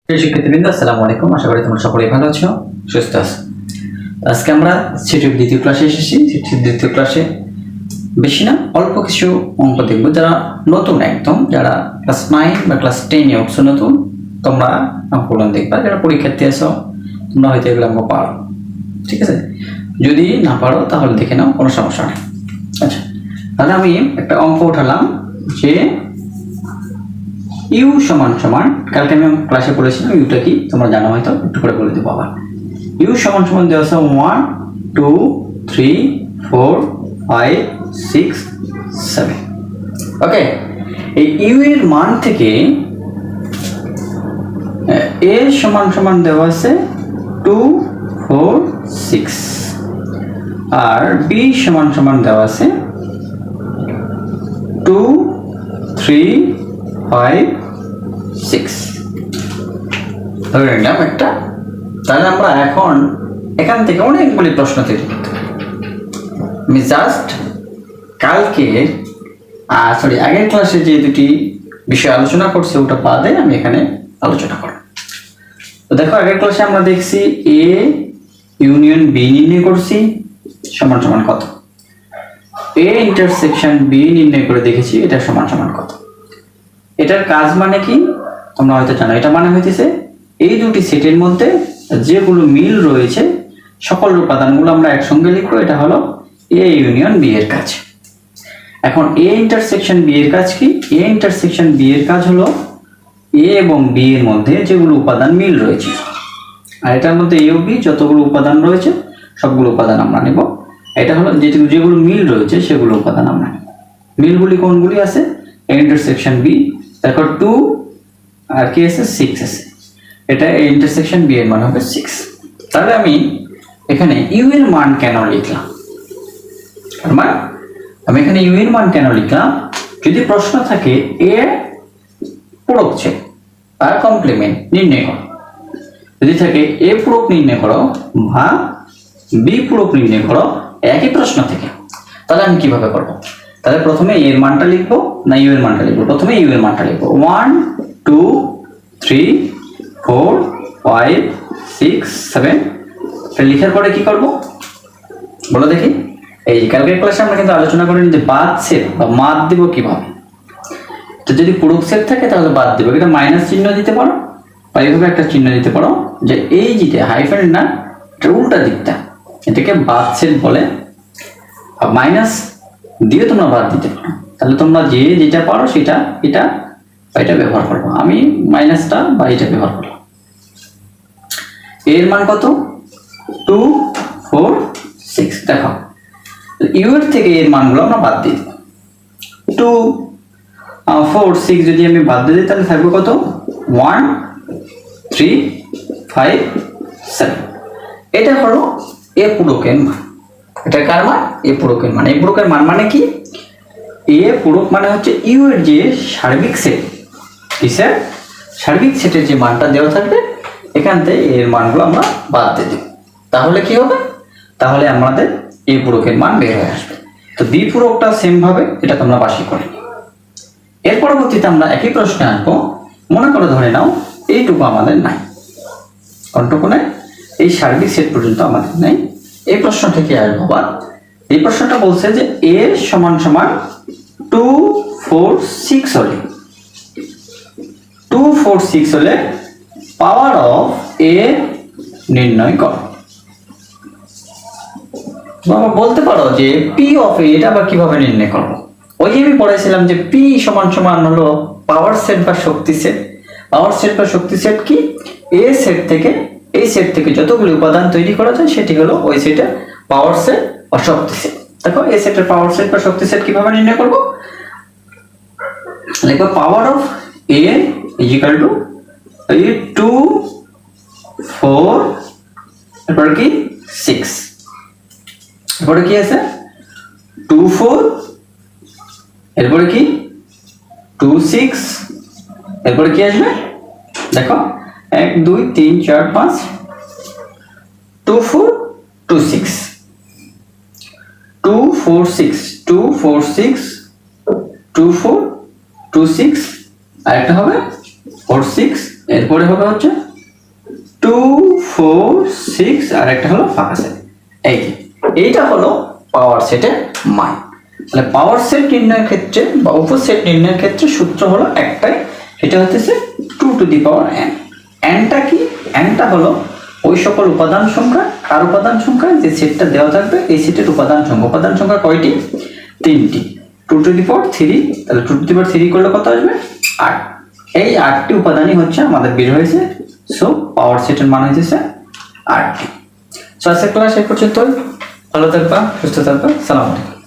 শিক্ষার্থীবৃন্দ, আসসালামু আলাইকুম। আশা করি তোমরা সকলেই ভালো আছো, সুস্থ আছো। আজকে আমরা সেটির দ্বিতীয় ক্লাসে এসেছি। সেটির দ্বিতীয় ক্লাসে বেশি না, অল্প কিছু অঙ্ক দেখব। যারা নতুন, একদম যারা ক্লাস 9 বা ক্লাস 10 এ উঠছো নতুন, তোমরা অঙ্কগুলো দেখবা। যারা পরীক্ষার্থী আছো তোমরা হয়তো এগুলো অঙ্ক পারো, ঠিক আছে। যদি না পারো তাহলে দেখে নাও, কোনো সমস্যা নেই। আচ্ছা, তাহলে আমি একটা অঙ্ক উঠালাম যে ইউ সমান সমান, কালকে আমি ক্লাসে পড়েছিলাম ইউটা কি, তোমরা জানো হয়তো, একটু করে বলে দেবো আবার। ইউ সমান সমান দেওয়া আছে 1 2 3 4 5 6 7। ওকে, এই ইউ এর মান থেকে এ সমান সমান দেওয়া আছে 2 4 6, আর বি সমান সমান দেওয়া আছে 2 3 5 6 ধরে নিলাম একটা। তাহলে আমরা এখন এখান থেকে অনেকগুলি প্রশ্ন তৈরি করতে পারি। আমি জাস্ট কালকে আগের ক্লাসে যে দুটি বিষয় আলোচনা করছি ওটা বাদে আমি এখানে আলোচনা করব। তো দেখো, আগের ক্লাসে আমরা দেখছি এ ইউনিয়ন বি নির্ণয় করছি সমান সমান কত, এ ইন্টারসেকশন বি নির্ণয় করে দেখেছি এটা সমান সমান কত। এটার কাজ মানে কি তোমরা হয়তো জানো। এটা মানে হইতেছে এই দুটি সেটের মধ্যে যেগুলো মিল রয়েছে সকল উপাদানগুলো আমরা একসঙ্গে লিখবো। এটা হলো এ ইউনিয়ন বি এর কাজ। এখন এ ইন্টারসেকশন বি এর কাজ কি? এ ইন্টারসেকশন বি এর কাজ হলো এ এবং বি এর মধ্যে যেগুলো উপাদান মিল রয়েছে, আর এটার মধ্যে এ ও বি যতগুলো উপাদান রয়েছে সবগুলো উপাদান আমরা নেব। এটা হলো যেগুলো মিল রয়েছে সেগুলো উপাদান আমরা নেব। মিলগুলি কোনগুলি আছে? এ ইন্টারসেকশন বি, তারপর 2 আর কি আছে 6 আছে। এটা ইন্টারসেকশন বি এর মান হবে 6। তাহলে আমি এখানে ইউ এর মান কেন লিখলাম? আমি এখানে ইউ এর মান কেন লিখলাম? যদি প্রশ্ন থাকে এ পূরক ছেদ বা কমপ্লিমেন্ট নির্ণয় করো, যদি থাকে এ পূরক নির্ণয় করো বা বি পূরক নির্ণয় করো একই প্রশ্ন থেকে, তাহলে আমি কিভাবে করব? তাহলে প্রথমে এর মানটা লিখবো না ইউ এর মানটা লিখবো? প্রথমে ইউ এর মানটা লিখবো। 1 2 3 4 5 6 7। লিখার পরে কি করব বলো দেখি। এই কালকের ক্লাসে আমরা কিন্তু আলোচনা করি যে বাদ সেট বা মাদ দিব কিভাবে। তো যদি পূরক সেট থাকে তাহলে বাদ দিব, এটা মাইনাস চিহ্ন দিতে পারো বা এইভাবে একটা চিহ্ন দিতে পারো যে এই যেটা হাইফেন না, এটা উল্টা দিকটা, এটাকে বাদ সেট বলে। আর মাইনাস দিয়ে তোমরা বাদ দিতে পারো। তাহলে তোমরা যে যেটা পারো সেটা এটা বা এটা ব্যবহার করবো। আমি মাইনাসটা বা এটা ব্যবহার করলাম। এর মান কত? 2 4 6। দেখো, ইউ এর থেকে এর মানগুলো আমরা বাদ দিয়ে দেব। 2 4 6 যদি আমি বাদ দিয়ে দিই তাহলে থাকবে কত? 1 3 5 7। এটা হলো এ পূরকের মান। এটা কার মান? এ পূরকের মান। এ পূরকের মান মানে কি? এ পূরক মানে হচ্ছে ইউ এর যে সার্বিক সেট, কিসের সার্বিক সেটের যে মানটা দেওয়া থাকবে এখান থেকে এর মানগুলো আমরা বাদ দিয়ে দেব। তাহলে কি হবে? তাহলে আমাদের এ পূরকের মান বের হয়ে আসবে। তো বি পূরকটা সেম ভাবে এটা তোমরা বাসি করে। এর পরবর্তীতে আমরা একই প্রশ্নে আসবো। মনে করে ধরে নাও এইটুকু আমাদের নাই, কোনটুকু নাই? এই সার্বিক সেট পর্যন্ত আমাদের নাই। এই প্রশ্ন থেকে আসবো। বা এই প্রশ্নটা বলছে যে এ সমান সমান 2 4 6 হলে 2 4 6 হলে পাওয়ার অফ এ নির্ণয় করো। বাবা বলতে পারো যে পি অফ এ, এটা আবার কিভাবে নির্ণয় করবো? ওই যে আমি পড়েছিলাম যে পি সমান সমান হলো পাওয়ার সেট বা শক্তি সেট। পাওয়ার সেট বা শক্তি সেট কি? এ সেট থেকে, এই সেট থেকে যতগুলো উপাদান তৈরি করা যায় সেটি হলো ওই সেটের পাওয়ার সেট বা শক্তি সেট। দেখো, এই সেটের পাওয়ার সেট বা শক্তি সেট কিভাবে নির্ণয় করব? লিখবো power of A is equal to 2 4 এরপর কি 6, এরপরে কি আছে 2 4, এরপরে কি 2 6, এরপরে কি আসবে দেখো 1 2 3 4 5 2 4 2 6 2 4 6 2 4 6 2 4 2 6 আর একটা হবে 4 6 এরপরে হবে হচ্ছে 2 4 6 আর একটা হলো ফাঁকা সেট। এইটা হলো পাওয়ার সেটের মান। তাহলে পাওয়ার সেট নির্ণয়ের ক্ষেত্রে বা উপসেট নির্ণয়ের ক্ষেত্রে সূত্র হলো একটাই, সেটা হচ্ছে 2 টু দি পাওয়ার n। nটা কি? nটা হলো ওই সকল উপাদান সংখ্যা আর উপাদান সংখ্যা যে সেটটা দেওয়া থাকবে এই সেটের উপাদান সংখ্যা কয়টি? 3টি। 2 টু দি পাওয়ার 3, তাহলে 2 টু দি পাওয়ার 3 করলে কত আসবে? 8। এই 8টি উপাদানই হচ্ছে আমাদের বের হয়েছে, সো পাওয়ার সেটের মান হচ্ছে 8টি। সো আজকের ক্লাস এই পর্যন্ত। ভালো থাকবা, সুস্থ থাকবা, সালাম আলাইকুম।